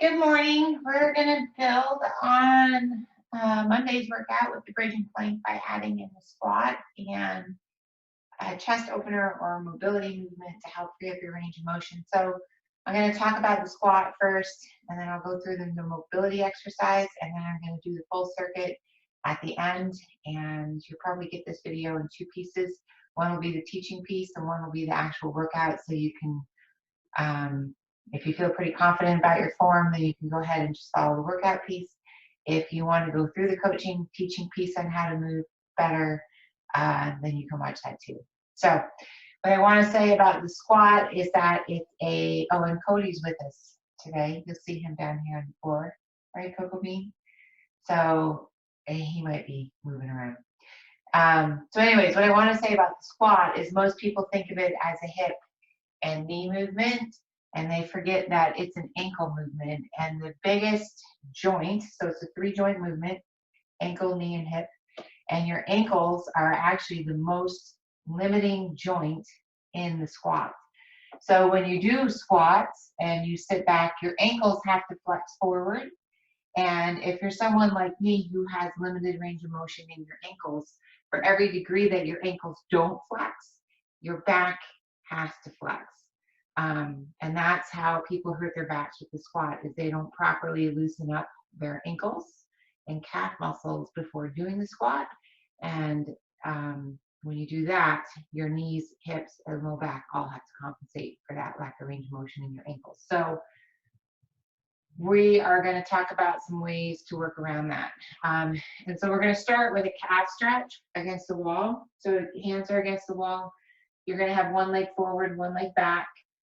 Good morning. We're going to build on Monday's workout with the bridge and plank by adding in the squat and a chest opener or mobility movement to help free up your range of motion. So I'm going to talk about the squat first, and then I'll go through the mobility exercise, and then I'm going to do the full circuit at the end. And you'll probably get this video in two pieces. One will be the teaching piece, and one will be the actual workout, so you can if you feel pretty confident about your form, then you can go ahead and just follow the workout piece. If you want to go through the coaching, teaching piece on how to move better, then you can watch that too. So what I want to say about the squat is that it's and Cody's with us today. You'll see him down here on the floor, right, Coco Bean? So he might be moving around. So anyways, what I want to say about the squat is most people think of it as a hip and knee movement, and they forget that it's an ankle movement. And the biggest joint, so it's a 3-joint movement, ankle, knee, and hip, and your ankles are actually the most limiting joint in the squat. So when you do squats and you sit back, your ankles have to flex forward. And if you're someone like me who has limited range of motion in your ankles, for every degree that your ankles don't flex, your back has to flex. And that's how people hurt their backs with the squat, is they don't properly loosen up their ankles and calf muscles before doing the squat. And when you do that, your knees, hips, and low back all have to compensate for that lack of range of motion in your ankles. So we are going to talk about some ways to work around that. And so we're going to start with a calf stretch against the wall. So hands are against the wall. You're going to have one leg forward, one leg back.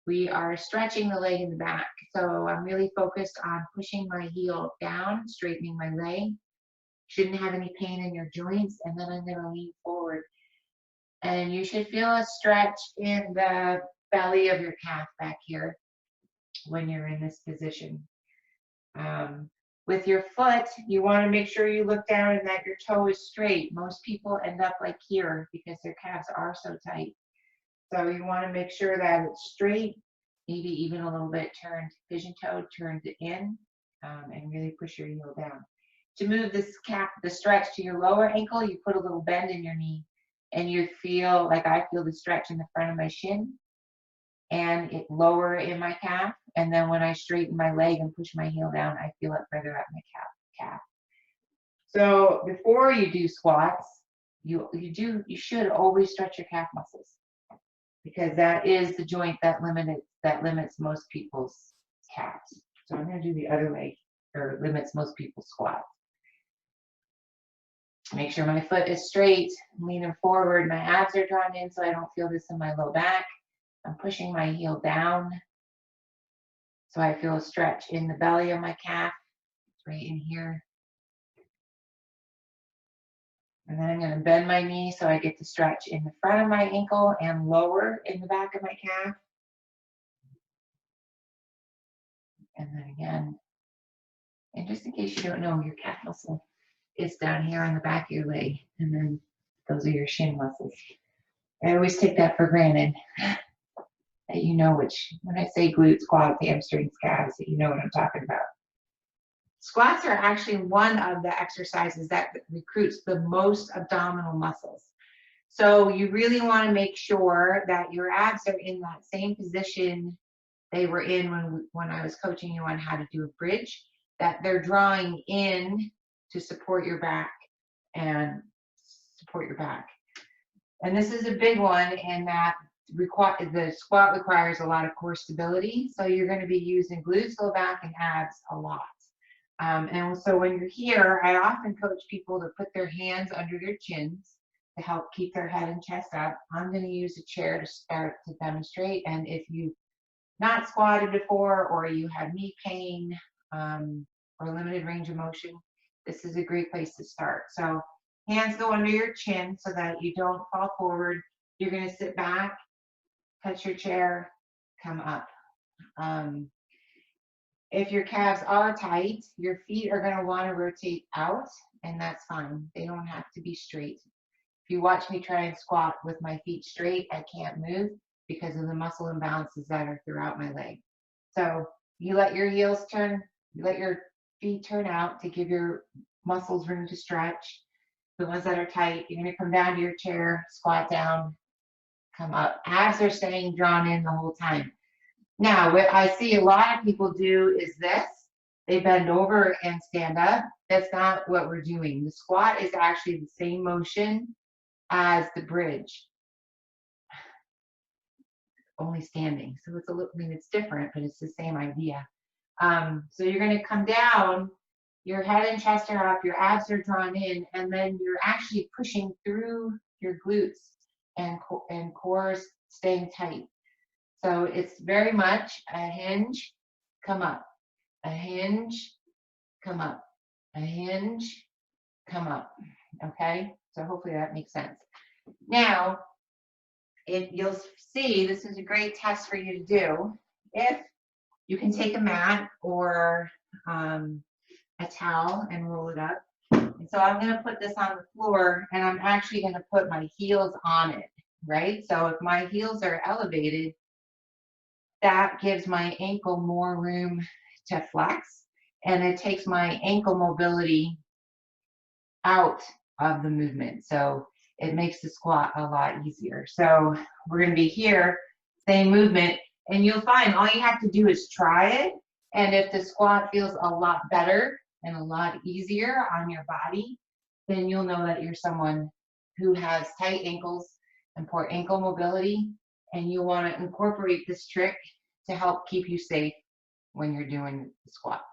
We are stretching the leg in the back. So I'm really focused on pushing my heel down, straightening my leg. Shouldn't have any pain in your joints. And then I'm going to lean forward. And you should feel a stretch in the belly of your calf back here when you're in this position. With your foot, you want to make sure you look down and that your toe is straight. Most people end up like here because their calves are so tight. So you want to make sure that it's straight, maybe even a little bit turned, pigeon toe turned in, and really push your heel down. To move the stretch to your lower ankle, you put a little bend in your knee, and you feel like I feel the stretch in the front of my shin and it lower in my calf. And then when I straighten my leg and push my heel down, I feel it further up my calf. So before you do squats, you should always stretch your calf muscles, because that is the joint that limits most people's calves. So I'm going to do the other leg, or limits most people's squats. Make sure my foot is straight, I'm leaning forward, my abs are drawn in so I don't feel this in my low back. I'm pushing my heel down so I feel a stretch in the belly of my calf. It's right in here. And then I'm going to bend my knee so I get the stretch in the front of my ankle and lower in the back of my calf. And then again, and just in case you don't know, your calf muscle is down here on the back of your leg, and then those are your shin muscles. I always take that for granted, that you know which, when I say glutes, quads, hamstrings, calves, that you know what I'm talking about. Squats are actually one of the exercises that recruits the most abdominal muscles. So you really want to make sure that your abs are in that same position they were in when I was coaching you on how to do a bridge, that they're drawing in to support your back and support your back. And this is a big one in that the squat requires a lot of core stability. So you're going to be using glutes, low back, and abs a lot. And so when you're here, I often coach people to put their hands under their chins to help keep their head and chest up. I'm going to use a chair to start to demonstrate. And if you've not squatted before, or you have knee pain, or limited range of motion, this is a great place to start. So hands go under your chin so that you don't fall forward. You're going to sit back, touch your chair, come up. If your calves are tight, your feet are going to want to rotate out, and that's fine. They don't have to be straight. If you watch me try and squat with my feet straight, I can't move because of the muscle imbalances that are throughout my leg. So you let your heels turn You let your feet turn out to give your muscles room to stretch. The ones that are tight, you're going to come down to your chair, squat down, come up. Abs are staying drawn in the whole time. Now, what I see a lot of people do is this. They bend over and stand up. That's not what we're doing. The squat is actually the same motion as the bridge, only standing. So it's a little, I mean, it's different, but it's the same idea. So you're going to come down, your head and chest are up, your abs are drawn in, and then you're actually pushing through your glutes and core staying tight. So it's very much a hinge, come up, a hinge, come up, a hinge, come up. Okay, so hopefully that makes sense. Now, if you'll see, this is a great test for you to do. If you can take a mat or a towel and roll it up. And so I'm going to put this on the floor, and I'm actually going to put my heels on it, right? So if my heels are elevated, that gives my ankle more room to flex, and it takes my ankle mobility out of the movement. So it makes the squat a lot easier. So we're going to be here, same movement, and you'll find all you have to do is try it. And if the squat feels a lot better and a lot easier on your body, then you'll know that you're someone who has tight ankles and poor ankle mobility, and you want to incorporate this trick to help keep you safe when you're doing the squats.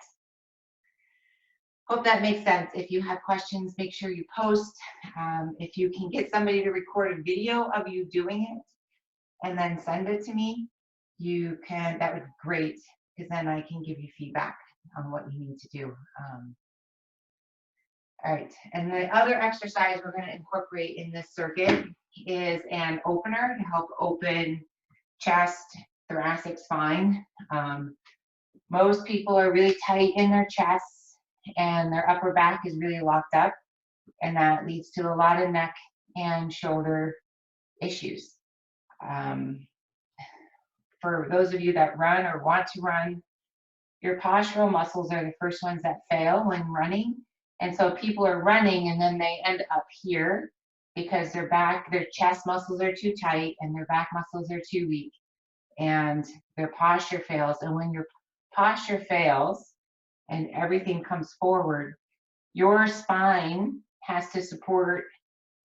Hope that makes sense. If you have questions, make sure you post. If you can get somebody to record a video of you doing it and then send it to me, you can, that would be great, because then I can give you feedback on what you need to do. All right, and the other exercise we're going to incorporate in this circuit is an opener to help open chest, thoracic spine. Most people are really tight in their chests, and their upper back is really locked up, and that leads to a lot of neck and shoulder issues. For those of you that run or want to run, your postural muscles are the first ones that fail when running. And so people are running and then they end up here because their chest muscles are too tight and their back muscles are too weak, and their posture fails. And when your posture fails and everything comes forward, your spine has to support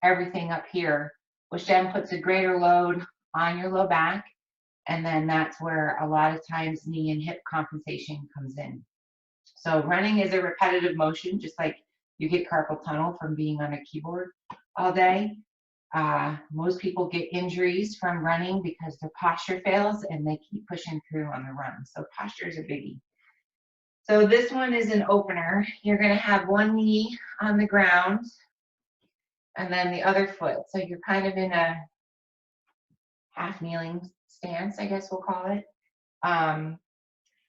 everything up here, which then puts a greater load on your low back. And then that's where a lot of times knee and hip compensation comes in. So running is a repetitive motion, just like you get carpal tunnel from being on a keyboard all day. Most people get injuries from running because their posture fails and they keep pushing through on the run. So posture is a biggie. So this one is an opener. You're going to have one knee on the ground and then the other foot. So you're kind of in a half kneeling stance, I guess we'll call it.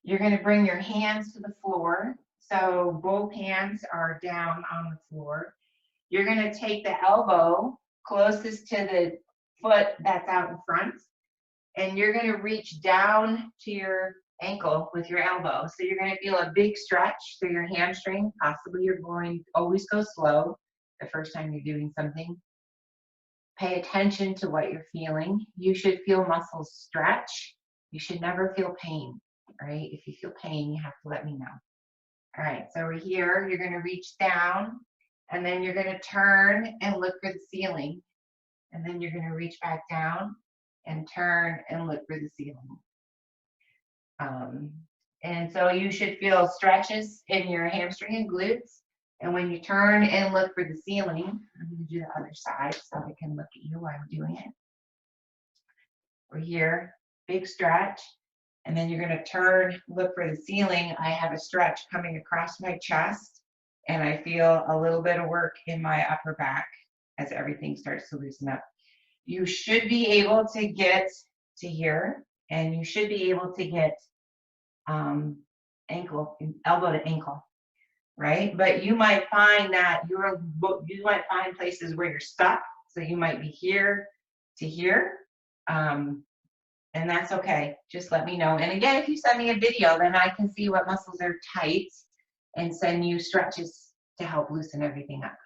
You're going to bring your hands to the floor. So both hands are down on the floor. You're going to take the elbow closest to the foot that's out in front, and you're going to reach down to your ankle with your elbow. So you're going to feel a big stretch through your hamstring. Possibly you're going to always go slow the first time you're doing something. Pay attention to what you're feeling. You should feel muscles stretch. You should never feel pain, right? If you feel pain, you have to let me know. All right, so we're here. You're going to reach down, and then you're going to turn and look for the ceiling. And then you're going to reach back down and turn and look for the ceiling. And so you should feel stretches in your hamstring and glutes. And when you turn and look for the ceiling, I'm going to do the other side so I can look at you while I'm doing it. We're here, big stretch. And then you're going to turn, look for the ceiling. I have a stretch coming across my chest, and I feel a little bit of work in my upper back as everything starts to loosen up. You should be able to get to here, and you should be able to get elbow to ankle, right? But you might find that you might find places where you're stuck. So you might be here to here. And that's okay. Just let me know. And again, if you send me a video, then I can see what muscles are tight and send you stretches to help loosen everything up.